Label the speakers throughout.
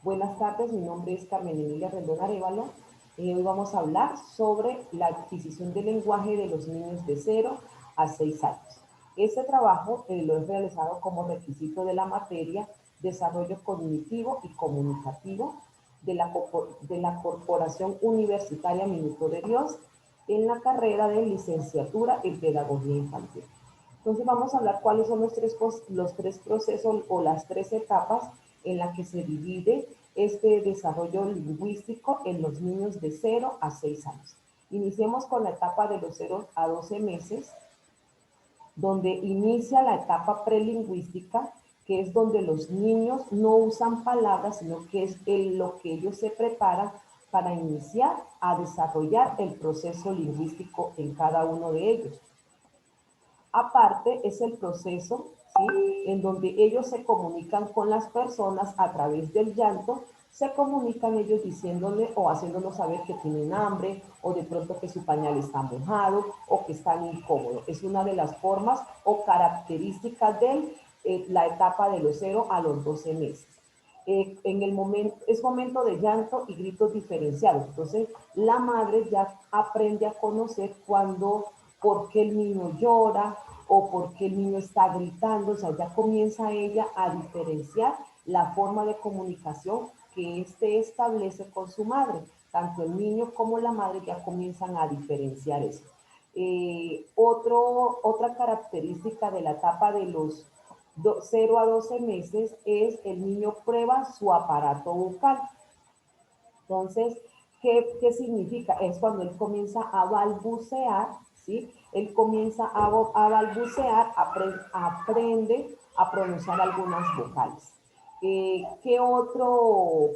Speaker 1: Buenas tardes, mi nombre es Carmen Emilia Rendón Arévalo. Hoy vamos a hablar sobre la adquisición del lenguaje de los niños de 0 a 6 años. Este trabajo lo he realizado como requisito de la materia Desarrollo Cognitivo y Comunicativo de la Corporación Universitaria Minuto de Dios en la carrera de licenciatura en Pedagogía Infantil. Entonces vamos a hablar cuáles son los tres procesos o las tres etapas en las que se divide este desarrollo lingüístico en los niños de 0 a 6 años. Iniciemos con la etapa de los 0 a 12 meses, donde inicia la etapa prelingüística, que es donde los niños no usan palabras, sino que es lo que ellos se preparan para iniciar a desarrollar el proceso lingüístico en cada uno de ellos. Aparte, es el proceso, ¿sí?, en donde ellos se comunican con las personas a través del llanto, se comunican ellos diciéndole o haciéndonos saber que tienen hambre, o de pronto que su pañal está mojado, o que están incómodos. Es una de las formas o características de la etapa de los 0 a 12 meses. En el momento, es momento de llanto y gritos diferenciados. Entonces, la madre ya aprende a conocer por qué el niño llora o por qué el niño está gritando. O sea, ya comienza ella a diferenciar la forma de comunicación que éste establece con su madre. Tanto el niño como la madre ya comienzan a diferenciar eso. Otra característica de la etapa de los 0 a 12 meses es el niño prueba su aparato bucal. Entonces, ¿qué significa? Es cuando él comienza a balbucear, ¿sí? Él comienza a balbucear, aprende a pronunciar algunas vocales. ¿Qué otro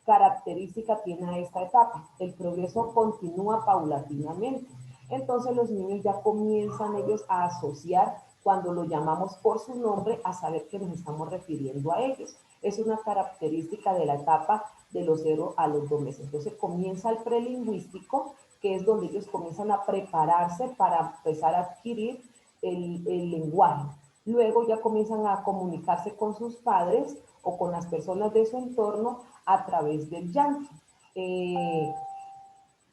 Speaker 1: característica tiene esta etapa? El progreso continúa paulatinamente. Entonces los niños ya comienzan ellos a asociar cuando lo llamamos por su nombre, a saber que nos estamos refiriendo a ellos. Es una característica de la etapa de los 0 a 2 meses. Entonces comienza el prelingüístico, que es donde ellos comienzan a prepararse para empezar a adquirir el lenguaje. Luego ya comienzan a comunicarse con sus padres o con las personas de su entorno a través del llanto.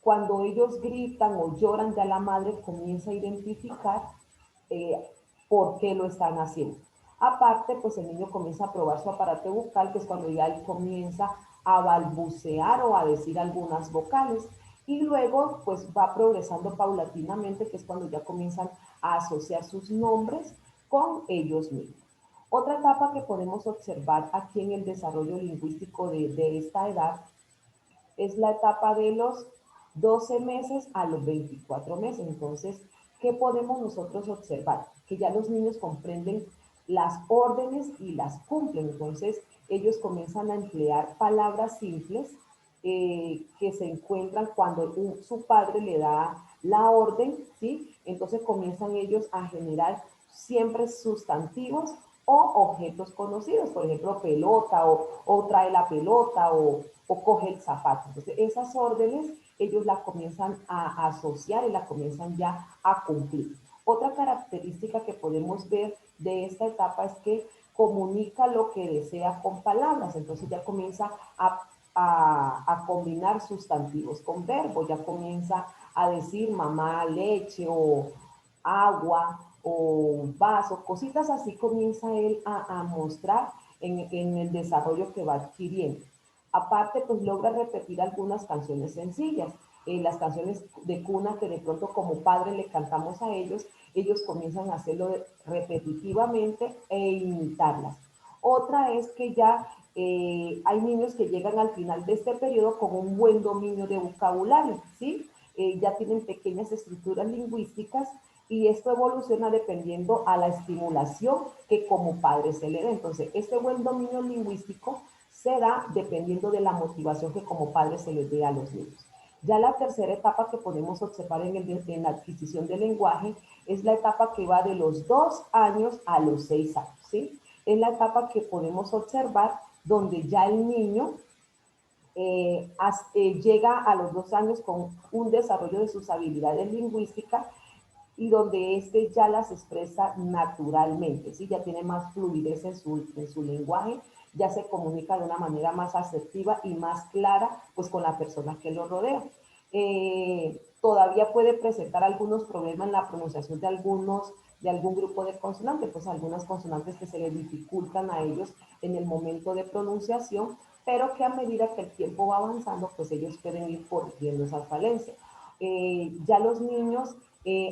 Speaker 1: Cuando ellos gritan o lloran, ya la madre comienza a identificar eh, por qué lo están haciendo. Aparte, pues el niño comienza a probar su aparato bucal, que es cuando ya él comienza a balbucear o a decir algunas vocales. Y luego, pues va progresando paulatinamente, que es cuando ya comienzan a asociar sus nombres con ellos mismos. Otra etapa que podemos observar aquí en el desarrollo lingüístico de esta edad es la etapa de los 12 meses a los 24 meses. Entonces, ¿qué podemos nosotros observar? Que ya los niños comprenden las órdenes y las cumplen. Entonces, ellos comienzan a emplear palabras simples que se encuentran cuando su padre le da la orden, ¿sí? Entonces comienzan ellos a generar siempre sustantivos o objetos conocidos, por ejemplo, pelota o trae la pelota o coge el zapato. Entonces, esas órdenes ellos las comienzan a asociar y las comienzan ya a cumplir. Otra característica que podemos ver de esta etapa es que comunica lo que desea con palabras. Entonces ya comienza a combinar sustantivos con verbos, ya comienza a decir mamá, leche o agua o vaso, cositas así comienza él a mostrar en el desarrollo que va adquiriendo. Aparte, pues logra repetir algunas canciones sencillas. Las canciones de cuna que de pronto como padre le cantamos a ellos comienzan a hacerlo repetitivamente e imitarlas. Otra es que ya hay niños que llegan al final de este periodo con un buen dominio de vocabulario, ¿sí? Ya tienen pequeñas estructuras lingüísticas y esto evoluciona dependiendo a la estimulación que como padre se le dé. Entonces, este buen dominio lingüístico se da dependiendo de la motivación que como padre se les dé a los niños. Ya la tercera etapa que podemos observar en la adquisición del lenguaje es la etapa que va de los 2 años a los 6 años, ¿sí? Es la etapa que podemos observar donde ya el niño llega a los 2 años con un desarrollo de sus habilidades lingüísticas y donde éste ya las expresa naturalmente, ¿sí? Ya tiene más fluidez en su lenguaje ya se comunica de una manera más asertiva y más clara pues con la persona que lo rodea. Todavía puede presentar algunos problemas en la pronunciación de algún grupo de consonantes, pues algunas consonantes que se les dificultan a ellos en el momento de pronunciación, pero que a medida que el tiempo va avanzando, pues ellos pueden ir corrigiendo esa falencia. Ya los niños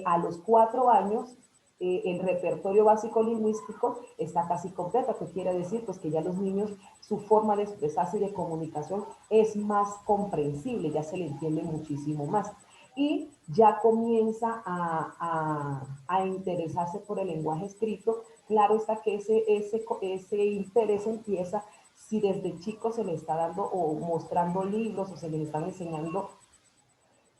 Speaker 1: a los 4 años el repertorio básico lingüístico está casi completo, que quiere decir pues que ya los niños, su forma de expresarse y de comunicación es más comprensible, ya se le entiende muchísimo más. Y ya comienza a interesarse por el lenguaje escrito. Claro está que ese interés empieza si desde chico se le está dando o mostrando libros o se le están enseñando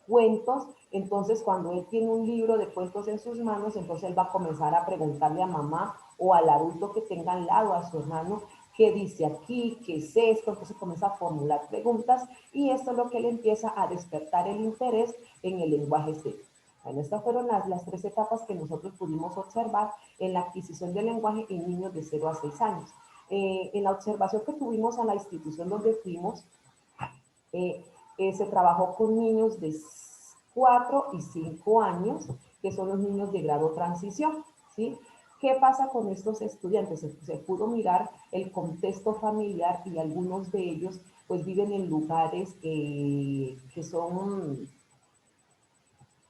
Speaker 1: cuentos. Entonces cuando él tiene un libro de cuentos en sus manos, entonces él va a comenzar a preguntarle a mamá o al adulto que tenga al lado, a su hermano, qué dice aquí, qué es esto. Entonces comienza a formular preguntas y esto es lo que le empieza a despertar el interés en el lenguaje escrito. Bueno, estas fueron las 3 etapas que nosotros pudimos observar en la adquisición del lenguaje en niños de 0 a 6 años. En la observación que tuvimos a la institución donde fuimos, se trabajó con niños de 4 y 5 años, que son los niños de grado transición, ¿sí? ¿Qué pasa con estos estudiantes? Se pudo mirar el contexto familiar y algunos de ellos pues viven en lugares que son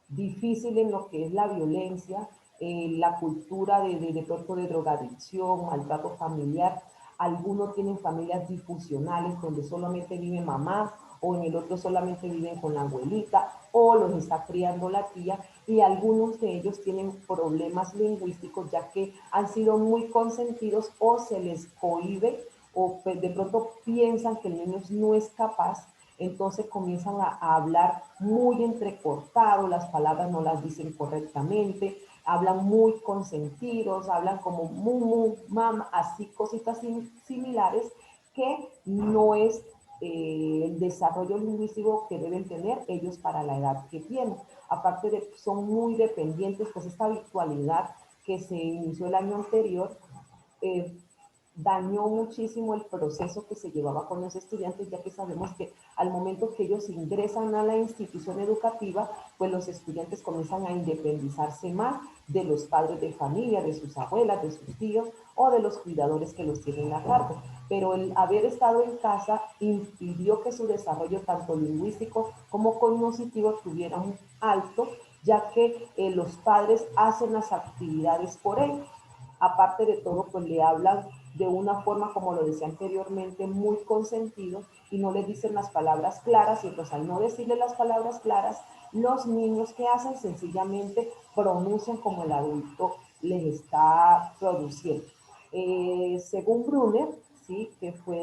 Speaker 1: difíciles en lo que es la violencia, la cultura de pronto de drogadicción, maltrato familiar. Algunos tienen familias disfuncionales donde solamente vive mamá o en el otro solamente viven con la abuelita o los está criando la tía, y algunos de ellos tienen problemas lingüísticos ya que han sido muy consentidos o se les cohíbe o de pronto piensan que el niño no es capaz, entonces comienzan a hablar muy entrecortado, las palabras no las dicen correctamente, hablan muy consentidos, hablan como mu, mam, así cositas similares que no es el desarrollo lingüístico que deben tener ellos para la edad que tienen. Aparte de son muy dependientes, pues esta virtualidad que se inició el año anterior eh, dañó muchísimo el proceso que se llevaba con los estudiantes, ya que sabemos que al momento que ellos ingresan a la institución educativa, pues los estudiantes comienzan a independizarse más de los padres de familia, de sus abuelas, de sus tíos o de los cuidadores que los tienen a cargo. Pero el haber estado en casa impidió que su desarrollo tanto lingüístico como cognitivo tuviera un alto, ya que los padres hacen las actividades por él. Aparte de todo, pues le hablan de una forma, como lo decía anteriormente, muy consentido y no le dicen las palabras claras, y entonces al no decirle las palabras claras, los niños que hacen sencillamente pronuncian como el adulto les está produciendo. Según Brunner, ¿sí? Que fue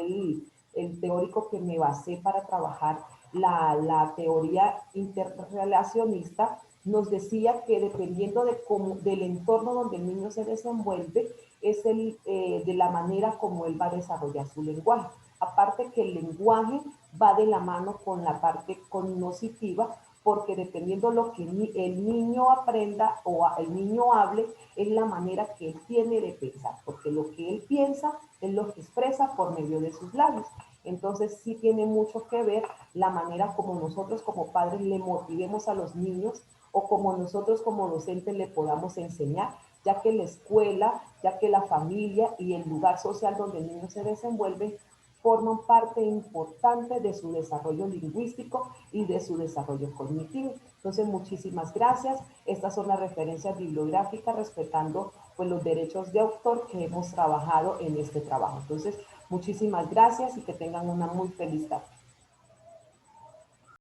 Speaker 1: el teórico que me basé para trabajar la teoría interrelacionista, nos decía que dependiendo del entorno donde el niño se desenvuelve, es de la manera como él va a desarrollar su lenguaje. Aparte que el lenguaje va de la mano con la parte cognitiva, porque dependiendo lo que el niño aprenda o el niño hable, es la manera que él tiene de pensar, porque lo que él piensa es lo que expresa por medio de sus labios. Entonces sí tiene mucho que ver la manera como nosotros como padres le motivemos a los niños o como nosotros como docentes le podamos enseñar, ya que la escuela, ya que la familia y el lugar social donde el niño se desenvuelve forman parte importante de su desarrollo lingüístico y de su desarrollo cognitivo. Entonces, muchísimas gracias. Estas son las referencias bibliográficas respetando pues, los derechos de autor que hemos trabajado en este trabajo. Entonces, muchísimas gracias y que tengan una muy feliz tarde.